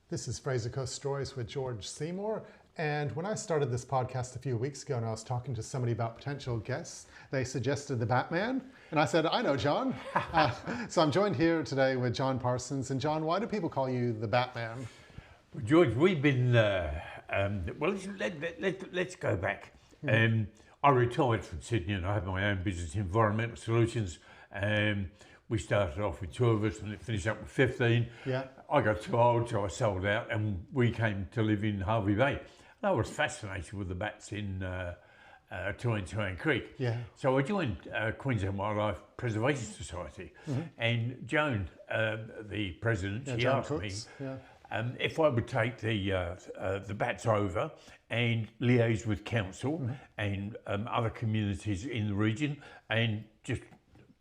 This is Fraser Coast Stories with George Seymour. And when I started this podcast a few weeks ago and I was talking to somebody about potential guests, they suggested the Batman. And I said, I know John. So I'm joined here today with John Parsons. And John, why do people call you the Batman? Well, George, we've been, let's go back. I retired from Sydney and I have my own business, Environmental Solutions. We started off with 2 of us and it finished up with 15. Yeah. I got too old, so I sold out and we came to live in Harvey Bay. And I was fascinated with the bats in Tuan Creek. Yeah. So I joined Queensland Wildlife Preservation Society. And Joan, the president, she John asked Cooks. me if I would take the bats over and liaise with council and other communities in the region and just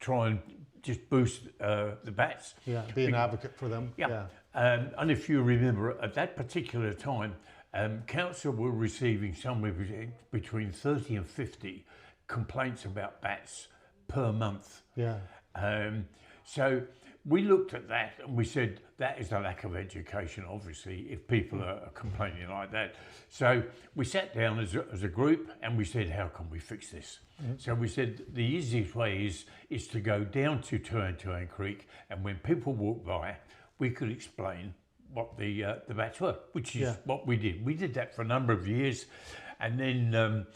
try and just boost the bats. Yeah, be an advocate for them. Yeah. And if you remember, at that particular time, council were receiving somewhere between 30 and 50 complaints about bats per month. Yeah. So we looked at that and we said, that is a lack of education, obviously, if people are complaining like that. So we sat down as a group and we said, how can we fix this? So we said, the easiest way is to go down to Tuan Creek, and when people walk by, we could explain what the bats were, which is what we did. We did that for a number of years, and then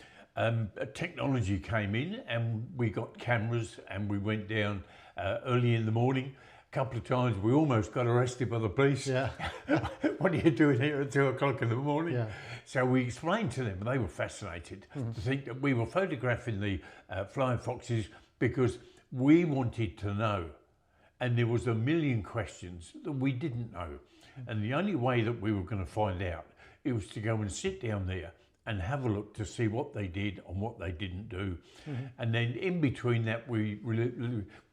technology came in and we got cameras and we went down early in the morning. A couple of times we almost got arrested by the police. Yeah. What are you doing here at 2 o'clock in the morning? Yeah. So we explained to them, and they were fascinated to think that we were photographing the flying foxes because we wanted to know. And there was a million questions that we didn't know. And the only way that we were going to find out, it was to go and sit down there and have a look to see what they did and what they didn't do. And then in between that, we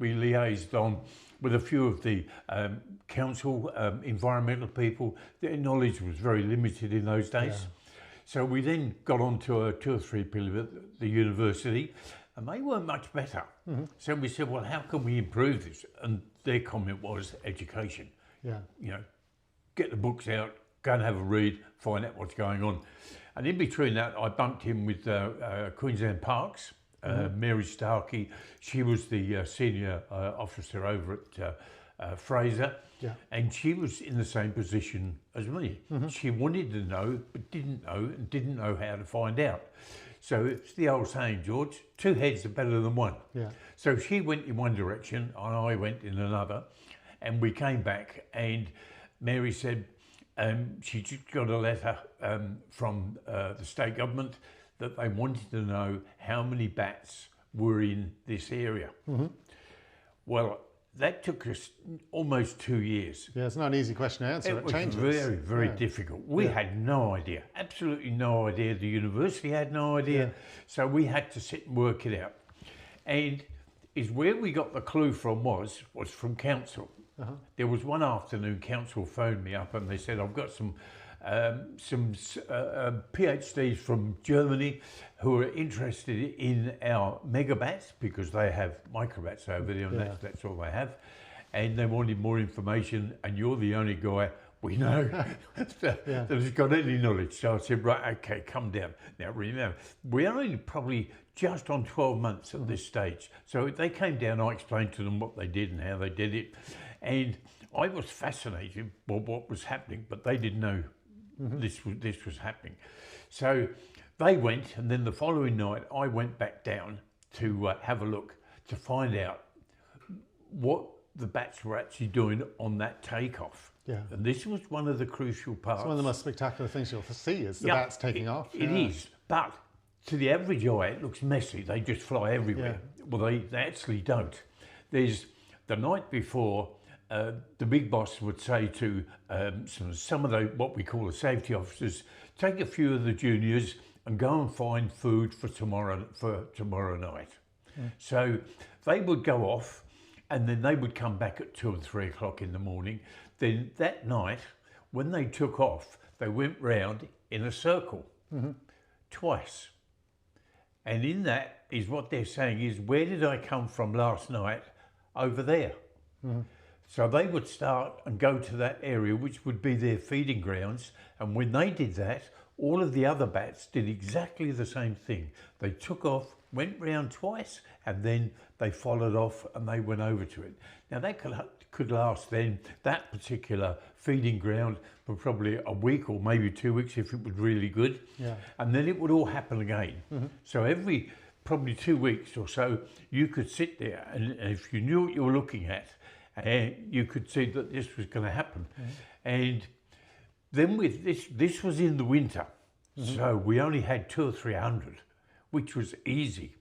liaised on with a few of the council, environmental people. Their knowledge was very limited in those days. Yeah. So we then got on to 2 or 3 people at the university, and they weren't much better. So we said, well, how can we improve this? And their comment was education. Yeah. You know, get the books out, go and have a read, find out what's going on. And in between that, I bumped in with Queensland Parks, Mary Starkey. She was the senior officer over at Fraser, and she was in the same position as me. She wanted to know, but didn't know, and didn't know how to find out. So it's the old saying, George, 2 heads are better than 1. Yeah. So she went in one direction, and I went in another, and we came back, and Mary said, she just got a letter from the state government that they wanted to know how many bats were in this area. Well, that took us almost 2 years. Yeah, it's not an easy question to answer. It was changes. very, very difficult. We had no idea, absolutely no idea. The university had no idea. So we had to sit and work it out. And is where we got the clue from was from council. There was one afternoon, council phoned me up and they said, I've got some PhDs from Germany who are interested in our megabats because they have microbats over there and that's all they have. And they wanted more information, and you're the only guy we know that has got any knowledge. So I said, right, okay, come down. Now remember, we're only probably just on 12 months at this stage. So they came down, I explained to them what they did and how they did it. And I was fascinated by what was happening, but they didn't know this was happening. So they went, and then the following night, I went back down to have a look to find out what the bats were actually doing on that takeoff. Yeah. And this was one of the crucial parts. It's one of the most spectacular things you'll see is the bats taking off. It is, but to the average eye, it looks messy. They just fly everywhere. Well, they actually don't. There's the night before, the big boss would say to some of the what we call the safety officers, take a few of the juniors and go and find food for tomorrow night. So they would go off, and then they would come back at 2 or 3 o'clock in the morning. Then that night, when they took off, they went round in a circle twice. And in that is what they're saying is, where did I come from last night? Over there. So they would start and go to that area, which would be their feeding grounds. And when they did that, all of the other bats did exactly the same thing. They took off, went round twice, and then they followed off and they went over to it. Now that could last then, that particular feeding ground, for probably a week or maybe 2 weeks if it was really good. Yeah. And then it would all happen again. So every probably 2 weeks or so, you could sit there and if you knew what you were looking at, you could see that this was going to happen. And then with this was in the winter, so we only had 200 or 300, which was easy.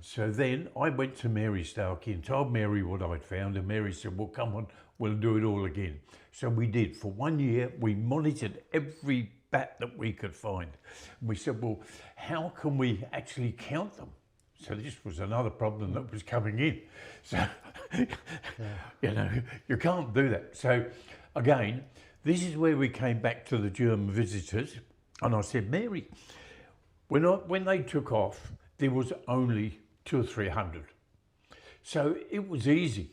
So then I went to Mary Starkey and told Mary what I'd found, and Mary said, well, come on, we'll do it all again. So we did. For 1 year, we monitored every bat that we could find. And we said, well, how can we actually count them? So this was another problem that was coming in. So, you know, you can't do that. So again, this is where we came back to the German visitors. And I said, Mary, when they took off, there was only 200 or 300. So it was easy.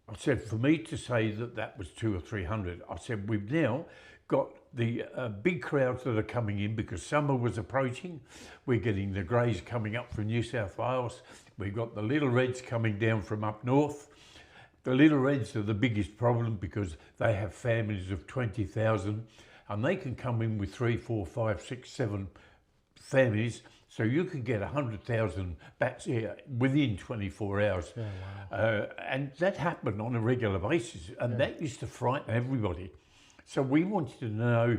I said, for me to say that that was 200 or 300, I said, we've now got the big crowds that are coming in because summer was approaching. We're getting the greys coming up from New South Wales. We've got the little reds coming down from up north. The little reds are the biggest problem because they have families of 20,000 and they can come in with 3, 4, 5, 6, 7 families. So you could get 100,000 bats here within 24 hours. Yeah, wow. And that happened on a regular basis. And that used to frighten everybody. So we wanted to know,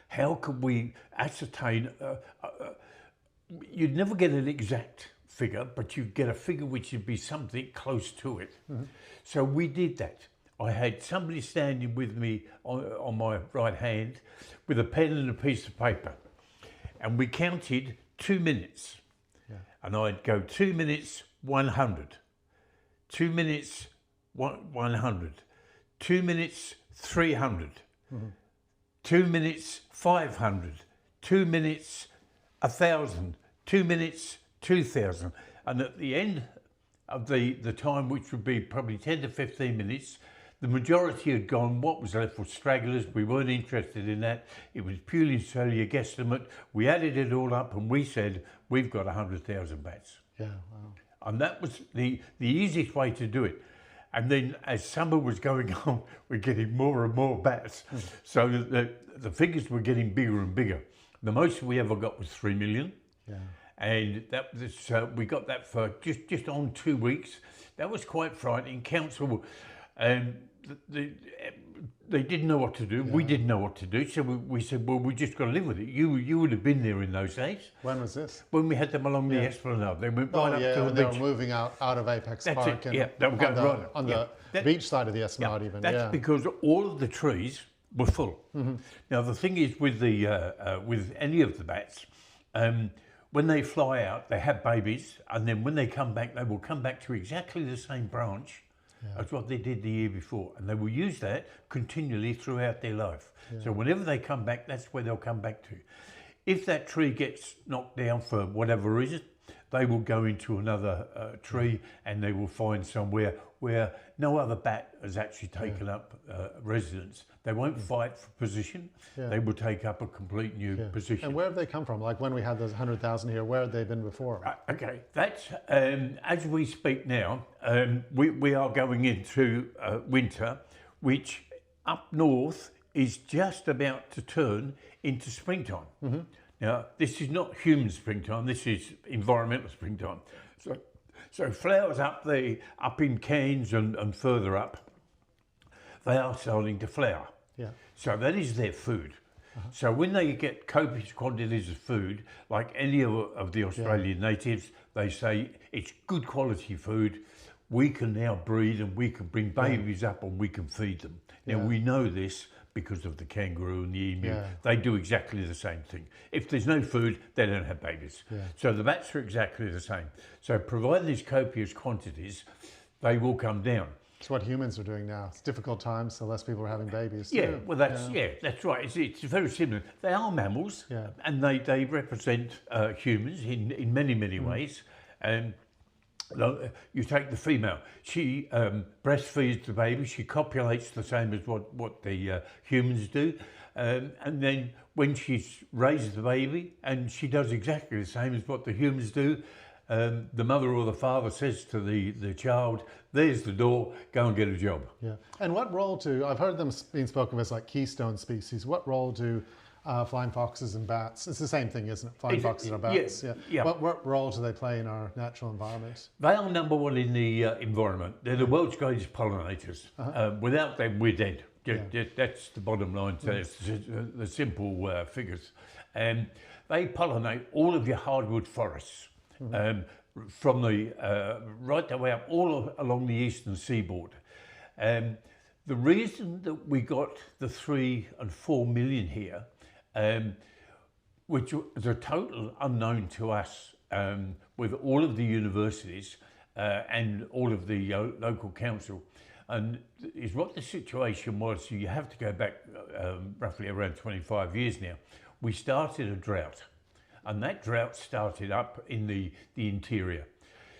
how could we ascertain, you'd never get an exact figure, but you'd get a figure which would be something close to it. So we did that. I had somebody standing with me on my right hand with a pen and a piece of paper. And we counted 2 minutes. And I'd go 2 minutes, 100. 2 minutes, 100. 2 minutes, 300. 2 minutes, 500. 2 minutes, 1,000. 2 minutes, 2,000. And at the end of the time, which would be probably 10 to 15 minutes, the majority had gone. What was left was stragglers. We weren't interested in that. It was purely solely a guesstimate. We added it all up and we said, we've got 100,000 bats. Yeah, wow. And that was the easiest way to do it. And then as summer was going on, we're getting more and more bats. So the figures were getting bigger and bigger. The most we ever got was 3 million. Yeah. And that was, we got that for just on 2 weeks. That was quite frightening. Council, they didn't know what to do. We didn't know what to do. So we said, well, we just got to live with it. You would have been there in those days. When was this? When we had them along the Esplanade. They went right up to the they beach. were moving out of Apex That's Park. it, yeah. They were going right on the beach side of the Esplanade even. That's because all of the trees were full. Now the thing is with with any of the bats, when they fly out, they have babies, and then when they come back, they will come back to exactly the same branch as what they did the year before, and they will use that continually throughout their life. So whenever they come back, that's where they'll come back to. If that tree gets knocked down for whatever reason, they will go into another tree and they will find somewhere where no other bat has actually taken up residence. They won't fight for position. They will take up a complete new position. And where have they come from? Like when we had those 100,000 here, where had they been before? Okay, that's, as we speak now, we are going into winter, which up north is just about to turn into springtime. Now, this is not human springtime, this is environmental springtime. So flowers up in Cairns and further up, they are starting to flower. So that is their food. So when they get copious quantities of food, like any of the Australian natives, they say it's good quality food. We can now breed and we can bring babies up and we can feed them. Now we know this because of the kangaroo and the emu. They do exactly the same thing. If there's no food, they don't have babies. So the bats are exactly the same. So provided these copious quantities, they will come down. It's what humans are doing now. It's difficult times, so less people are having babies. Yeah, well, that's right. It's very similar. They are mammals, and they represent humans in many ways. You take the female. She breastfeeds the baby. She copulates the same as what the humans do, and then when she raises the baby, and she does exactly the same as what the humans do. The mother or the father says to the child, "There's the door. Go and get a job." Yeah. And what role do, I've heard them being spoken of as like keystone species. What role do flying foxes and bats? It's the same thing, isn't it? Flying foxes are bats. Yeah. What role do they play in our natural environment? They are number one in the environment. They're the world's greatest pollinators. Without them, we're dead. That's the bottom line. So it's the simple figures. They pollinate all of your hardwood forests. From the right the way up all along the eastern seaboard. The reason that we got the 3 and 4 million here, which is a total unknown to us, with all of the universities and all of the local council, and is what the situation was. So you have to go back roughly around 25 years now. We started a drought. And that drought started up in the interior.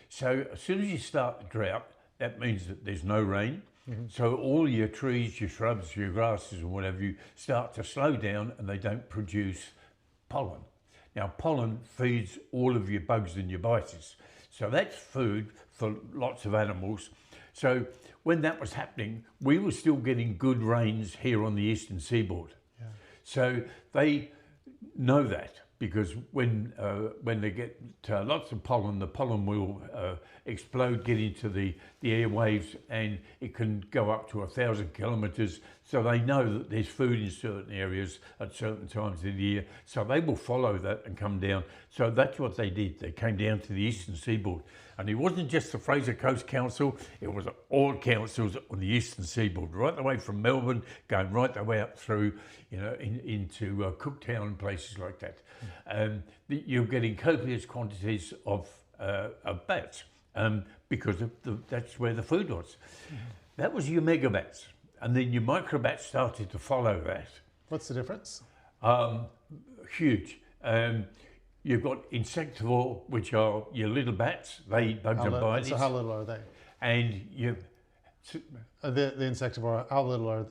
So as soon as you start the drought, that means that there's no rain. So all your trees, your shrubs, your grasses and whatever, you start to slow down and they don't produce pollen. Now pollen feeds all of your bugs and your biters. So that's food for lots of animals. So when that was happening, we were still getting good rains here on the eastern seaboard. Yeah. So they know that. Because when they get lots of pollen, the pollen will explode, get into the airwaves, and it can go up to 1,000 kilometres. So they know that there's food in certain areas at certain times of the year. So they will follow that and come down. So that's what they did. They came down to the eastern seaboard. And it wasn't just the Fraser Coast Council, it was all councils on the eastern seaboard, right the way from Melbourne, going right the way up through, into Cooktown and places like that. You're getting copious quantities of bats because that's where the food was. That was your megabats. And then your microbats started to follow that. What's the difference? Huge. You've got insectivore, which are your little bats. They eat bugs and biters. So how little are they? And you, the insectivore,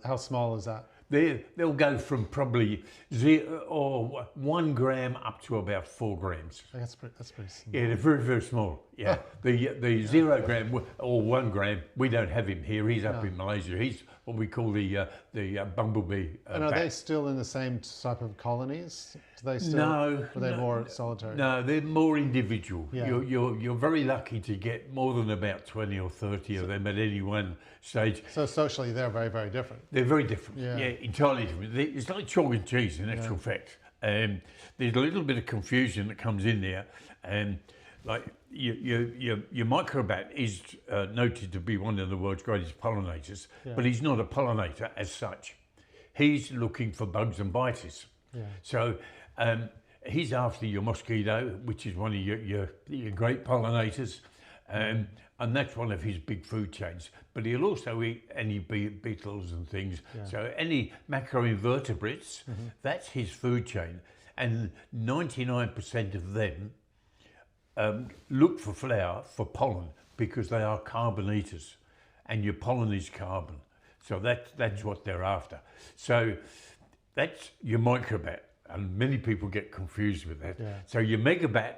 how small is that? They'll go from probably 1 gram up to about 4 grams. That's pretty small. Yeah, they're very, very small. Yeah, the 0 gram or 1 gram, we don't have him here. He's up in Malaysia. He's what we call the bumblebee. And are they still in the same type of colonies? Do they still? Are they more solitary? No, they're more individual. Yeah. You're very lucky to get more than about 20 or 30 of them at any one stage. So socially, they're very, very different. They're very different. Yeah, entirely different. It's like chalk and cheese in actual fact. There's a little bit of confusion that comes in there, like your microbat is noted to be one of the world's greatest pollinators, but he's not a pollinator as such. He's looking for bugs and biters. Yeah. So he's after your mosquito, which is one of your great pollinators, and that's one of his big food chains. But he'll also eat any beetles and things. Yeah. So any macroinvertebrates, that's his food chain. And 99% of them look for flower, for pollen, because they are carbon eaters. And your pollen is carbon. So that's what they're after. So that's your microbat. And many people get confused with that. Yeah. So your megabat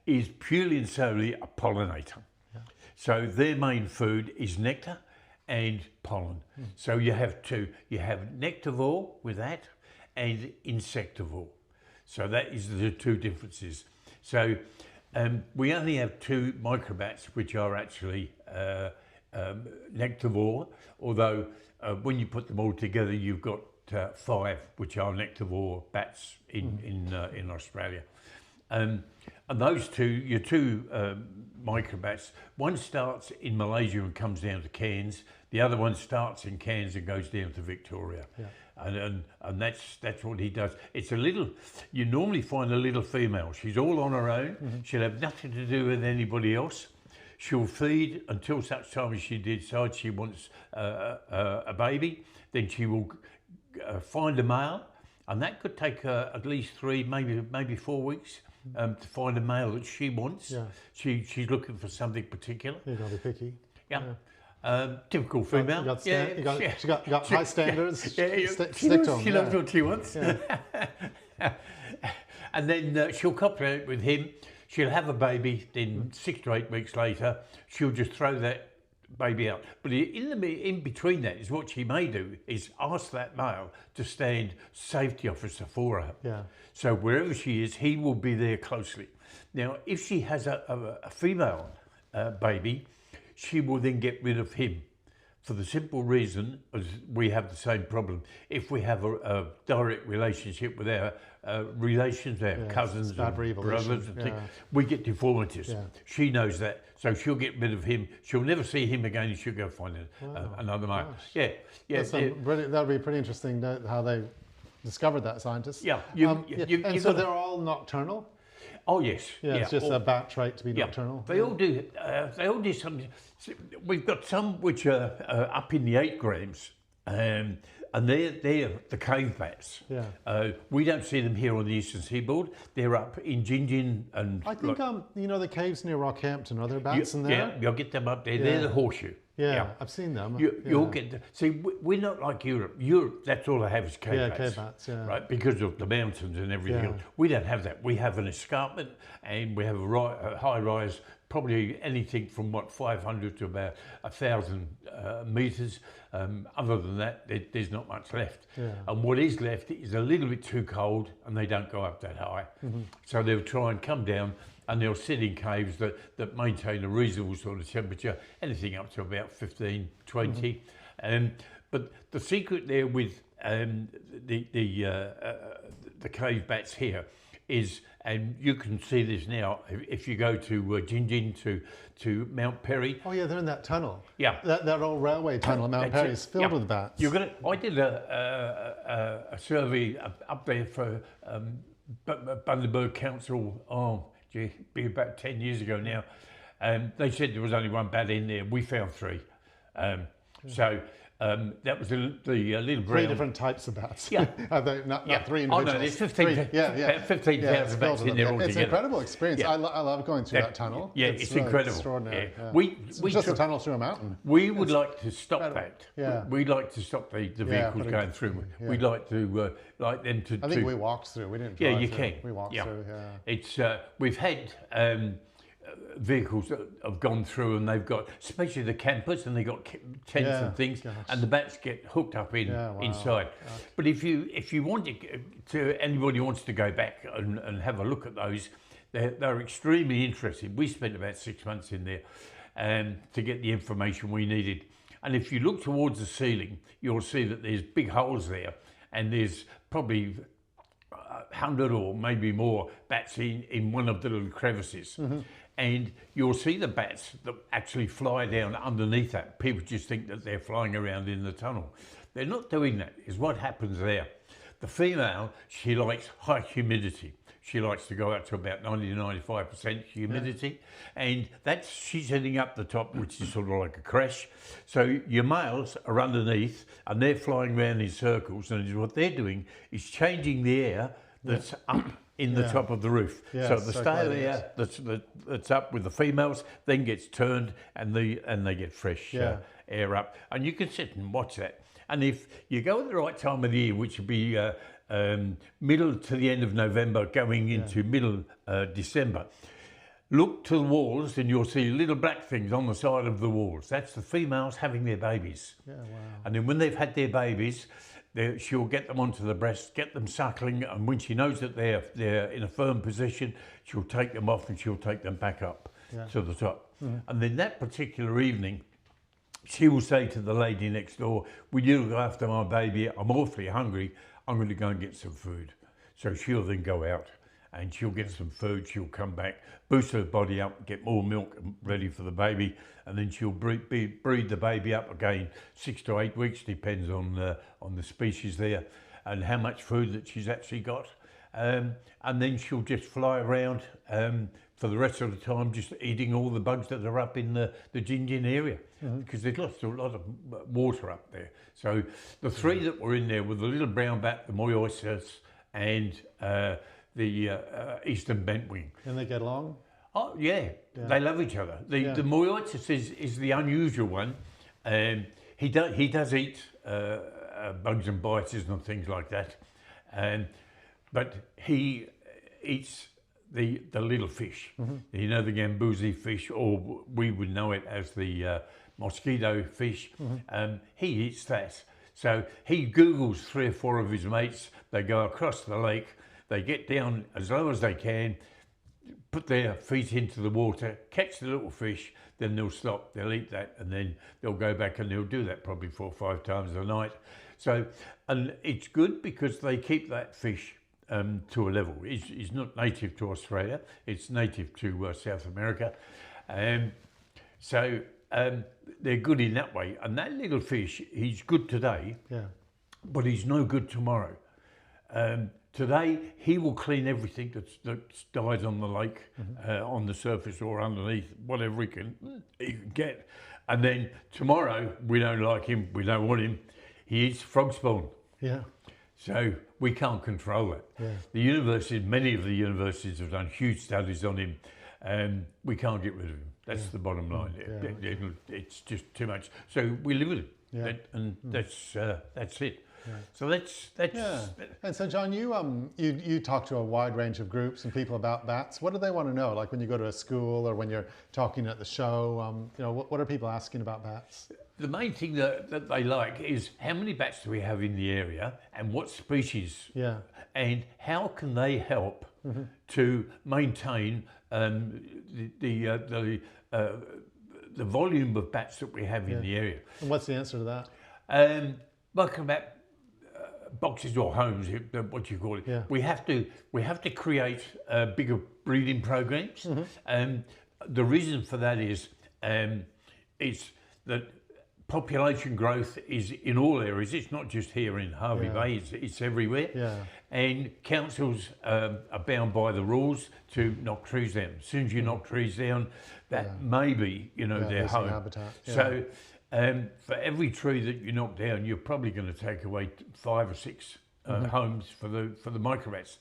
is purely and solely a pollinator. Yeah. So their main food is nectar and pollen. So you have two. You have nectarivore with that and insectivore. So that is the two differences. So we only have 2 microbats which are actually nectarivore, although when you put them all together you've got 5 which are nectarivore bats in Australia. And those two, your 2 microbats, one starts in Malaysia and comes down to Cairns, the other one starts in Cairns and goes down to Victoria. Yeah. And that's what he does. It's a little, you normally find a little female, she's all on her own, she'll have nothing to do with anybody else. She'll feed until such time as she decides she wants a baby, then she will find a male, and that could take at least 3, maybe 4 weeks. to find a male that she wants. Yeah. She's looking for something particular. You got to be picky. Yeah. Typical female. She got high standards. Stick she to knows, them. she knows what she wants. Yeah. And then she'll copulate with him. She'll have a baby. Then 6 to 8 weeks later, she'll just throw that baby out. But in between that is what she may do is ask that male to stand safety officer for her. Yeah. So wherever she is, he will be there closely. Now, if she has a female baby, she will then get rid of him for the simple reason as we have the same problem. If we have a direct relationship with our relations, our cousins and brothers and things, we get deformities. Yeah. She knows that, so she'll get rid of him. She'll never see him again and she'll go find another male. Gosh. Yeah. That would be pretty interesting how they discovered that, scientists. Yeah. So they're all nocturnal? Oh yes. Yeah, it's just a bat trait to be nocturnal. They all do. They all do something. We've got some which are up in the 8 grams, and they're the cave bats. Yeah. We don't see them here on the eastern seaboard. They're up in Gingin and. I think the caves near Rockhampton. Are there bats in there? Yeah, you'll get them up there. Yeah. They're the horseshoe. Yeah, I've seen them. You'll get see. We're not like Europe. Europe, that's all they have is cave bats. Cave bats. Yeah, right. Because of the mountains and everything else. We don't have that. We have an escarpment and we have a high rise, probably anything from 500 to about 1,000 meters. Other than that, there's not much left. Yeah. And what is left is a little bit too cold, and they don't go up that high. Mm-hmm. So they'll try and come down. And they'll sit in caves that maintain a reasonable sort of temperature, anything up to about 15, 20. Mm-hmm. But the secret there with the cave bats here is, and you can see this now, if you go to Gingin to Mount Perry. Oh yeah, they're in that tunnel. Yeah. That old railway tunnel at Mount Perry is filled with bats. I did a survey up there for Bundaberg Council, be about 10 years ago now. They said there was only 1 bat in there. We found 3. So that was the little brown. 3 different types of bats. Yeah. Are they not 3 individuals? Oh no, there's 15,000 bats in there altogether. It's an incredible experience. Yeah. I love going through that tunnel. Yeah, it's incredible. Extraordinary. Yeah. It's just a tunnel through a mountain. We would like to stop that. Yeah. We'd like to stop the vehicles going through. Yeah. We'd like to like them to. I think we walked through. We didn't drive you through. can. We walked through. Yeah. It's we've had. Vehicles that have gone through and they've got, especially the campers, and they've got tents and things, and the bats get hooked up inside. But if you want to anybody who wants to go back and have a look at those, they're extremely interesting. We spent about 6 months in there to get the information we needed. And if you look towards the ceiling, you'll see that there's big holes there, and there's probably 100 or maybe more bats in one of the little crevices. Mm-hmm. And you'll see the bats that actually fly down underneath that. People just think that they're flying around in the tunnel. They're not doing that, is what happens there. The female, she likes high humidity. She likes to go up to about 90-95% humidity. Yeah. And she's heading up the top, which is sort of like a crash. So your males are underneath and they're flying around in circles, and what they're doing is changing the air that's up in the top of the roof. Yeah, so the stale air that's up with the females then gets turned, and they get fresh air up. And you can sit and watch that. And if you go at the right time of the year, which would be middle to the end of November, going into middle December, look to the walls and you'll see little black things on the side of the walls. That's the females having their babies. Yeah, wow. And then when they've had their babies, she'll get them onto the breast, get them suckling, and when she knows that they're in a firm position, she'll take them off and she'll take them back up to the top. Mm-hmm. And then that particular evening, she will say to the lady next door, "Will you look after my baby? I'm awfully hungry. I'm going to go and get some food." So she'll then go out and she'll get some food. She'll come back, boost her body up, get more milk ready for the baby, and then she'll breed the baby up again 6 to 8 weeks, depends on the species there and how much food that she's actually got. And then she'll just fly around for the rest of the time, just eating all the bugs that are up in the Gingin area, because there's a lot of water up there. So the 3 that were in there were the little brown bat, the moy oysters, and eastern bentwing. And they get along? Oh yeah, they love each other. The Moyotis is the unusual one. He does eat bugs and biters and things like that, but he eats the little fish. You know, the gambusi fish, or we would know it as the mosquito fish. He eats that. So he Googles 3 or 4 of his mates. They go across the lake. They get down as low as they can, put their feet into the water, catch the little fish, then they'll stop, they'll eat that, and then they'll go back and they'll do that probably 4 or 5 times a night. So, and it's good because they keep that fish to a level. It's not native to Australia, it's native to South America. So they're good in that way. And that little fish, he's good today, but he's no good tomorrow. Today, he will clean everything that's died on the lake, on the surface or underneath, whatever he can get. And then tomorrow, we don't like him, we don't want him. He eats frog spawn. Yeah. So we can't control that. Yeah. The universities, many of the universities have done huge studies on him, and we can't get rid of him. That's the bottom line. It's just too much. So we live with him, and that's it. Yeah. So that's And so, John, you talk to a wide range of groups and people about bats. What do they want to know? Like when you go to a school or when you're talking at the show, what are people asking about bats? The main thing that they like is how many bats do we have in the area and what species? Yeah. And how can they help to maintain the volume of bats that we have in the area? And what's the answer to that? Welcome back. Boxes or homes, what you call it. Yeah. We have to create bigger breeding programs. The reason for that is it's that population growth is in all areas. It's not just here in Hervey Bay. It's everywhere. Yeah. And councils are bound by the rules to knock trees down. As soon as you knock trees down, that may be their home. Habitat. Yeah. So. For every tree that you knock down, you're probably going to take away 5 or 6 homes for the microbats.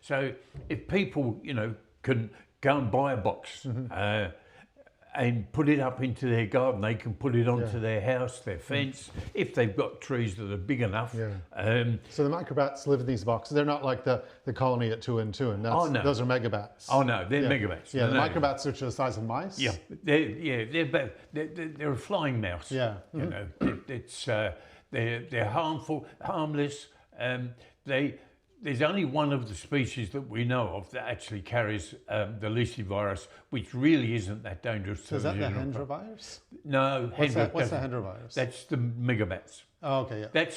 So if people, can go and buy a box and put it up into their garden, they can put it onto their house, their fence, if they've got trees that are big enough. Yeah. So the microbats live in these boxes. They're not like the colony at Tuan. No. Those are megabats. Oh no, they're megabats. Yeah, the microbats are the size of mice. Yeah, they're a flying mouse. Yeah, they're harmless. There's only one of the species that we know of that actually carries the Lysi virus, which really isn't that dangerous. So is that the Hendra virus? No. What's the Hendra virus? That's the megabats. Oh, okay, yeah.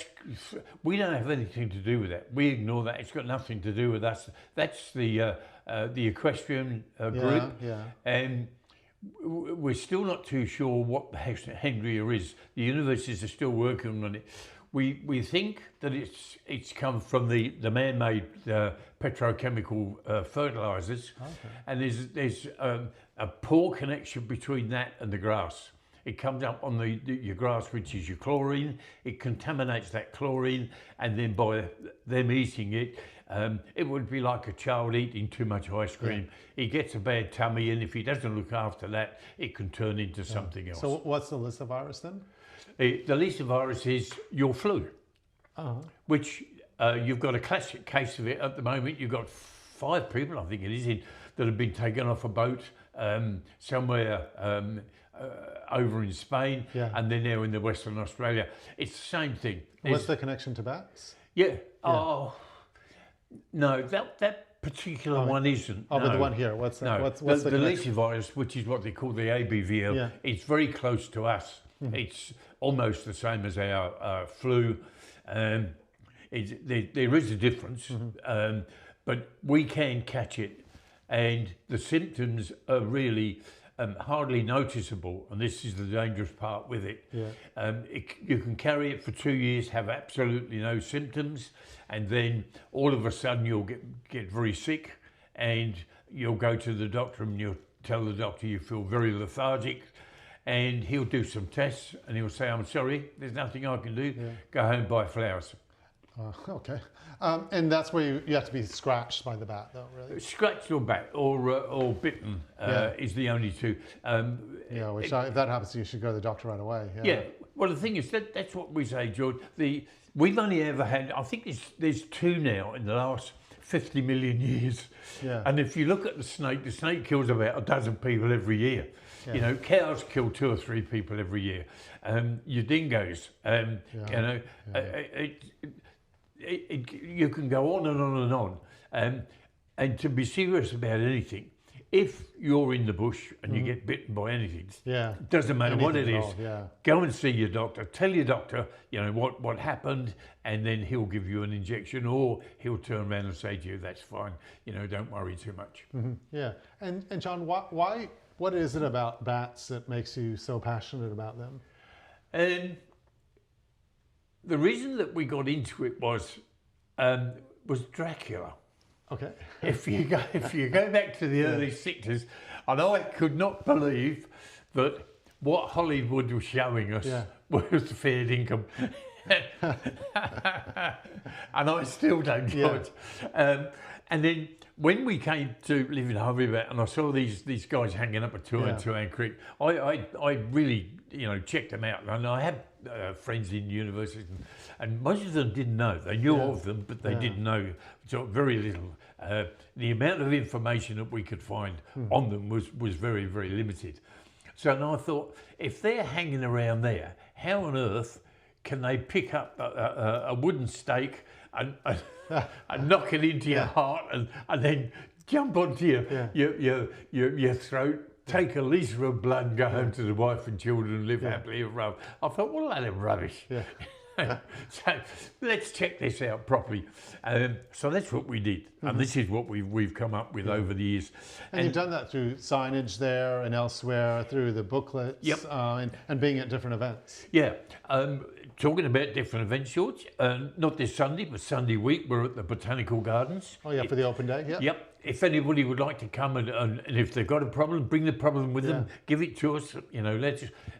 We don't have anything to do with that. We ignore that. It's got nothing to do with us. That's the equestrian group. Yeah. And we're still not too sure what the Hendria is. The universities are still working on it. We think that it's come from the man-made petrochemical fertilizers, and there's a poor connection between that and the grass. It comes up on your grass, which is your chlorine. It contaminates that chlorine, and then by them eating it, it would be like a child eating too much ice cream. He gets a bad tummy, and if he doesn't look after that, it can turn into something else. So what's the Lysi virus then? The Lysi virus is your flu, which you've got a classic case of it at the moment. You've got 5 people, I think it is, that have been taken off a boat somewhere over in Spain, and they're now in the Western Australia. It's the same thing. What's the connection to bats? Yeah. Oh, no, that particular one isn't. Oh, but the one here, what's that? No, what's the Lysi virus, which is what they call the ABVL, it's very close to us. It's almost the same as our flu. There is a difference, but we can catch it, and the symptoms are really hardly noticeable, and this is the dangerous part with it. You can carry it for 2 years, have absolutely no symptoms, and then all of a sudden you'll get very sick, and you'll go to the doctor and you'll tell the doctor you feel very lethargic, and he'll do some tests and he'll say, I'm sorry, there's nothing I can do, go home, buy flowers. Okay. And that's where you have to be scratched by the bat, though, really. Scratched or or bitten is the only two. If that happens, you should go to the doctor right away. Yeah. Well, the thing is that's what we say, George. We've only ever had, I think there's two now in the last 50 million years. Yeah. And if you look at the snake kills about a dozen people every year. Yeah. You know, cows kill 2 or 3 people every year. Your dingoes, you know, you can go on and on and on. And to be serious about anything, if you're in the bush and you get bitten by anything, it doesn't matter what it is, go and see your doctor. Tell your doctor, you know, what happened, and then he'll give you an injection, or he'll turn around and say to you, that's fine, you know, don't worry too much. Yeah. And John, what is it about bats that makes you so passionate about them? The reason that we got into it was Dracula. Okay. If you go back to the early 60s, and I could not believe that what Hollywood was showing us was fair income. And I still don't judge. And then when we came to live in Harvey, and I saw these guys hanging up a tour in Two Hand Creek, I really, you know, checked them out. And I had friends in universities, and most of them didn't know. They knew of them, but they didn't know very little. The amount of information that we could find on them was very, very limited. So now I thought, if they're hanging around there, how on earth can they pick up a wooden stake and knock it into your heart and then jump onto your throat, take a litre of blood and go home to the wife and children and live happily ever after? I thought, what a load of rubbish. So let's check this out properly. So that's what we did, and this is what we've come up with over the years. And you've done that through signage there and elsewhere, through the booklets, and being at different events. Yeah. Talking about different events, George, not this Sunday, but Sunday week, we're at the Botanical Gardens. Oh, yeah, for the open day, Yep. If anybody would like to come and if they've got a problem, bring the problem with them, give it to us. You know,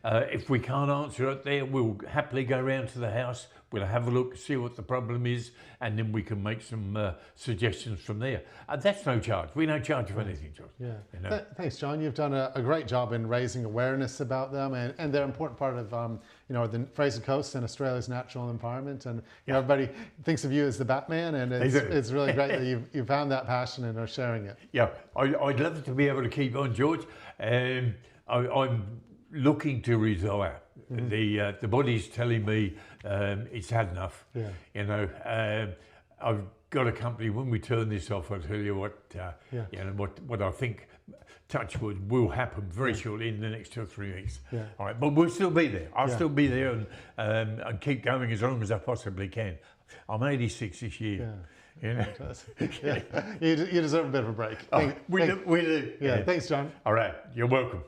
if we can't answer it there, we'll happily go round to the house. We'll have a look, see what the problem is, and then we can make some suggestions from there. And that's no charge. We don't charge for anything, George. Yeah. You know? Thanks, John. You've done a great job in raising awareness about them, and they're an important part of you know, the Fraser Coast and Australia's natural environment. And you know, everybody thinks of you as the Batman, and it's really great that you found that passion and are sharing it. Yeah, I'd love to be able to keep on, George. I'm looking to retire. The body's telling me it's had enough. You know, I've got a company. When we turn this off, I'll tell you what you know, what I think, touch wood, will happen very shortly in the next 2 or 3 weeks. All right, but we'll still be there. I'll still be there and keep going as long as I possibly can. I'm 86 this year. You know? You deserve a bit of a break. We do. Thanks, John. All right, you're welcome.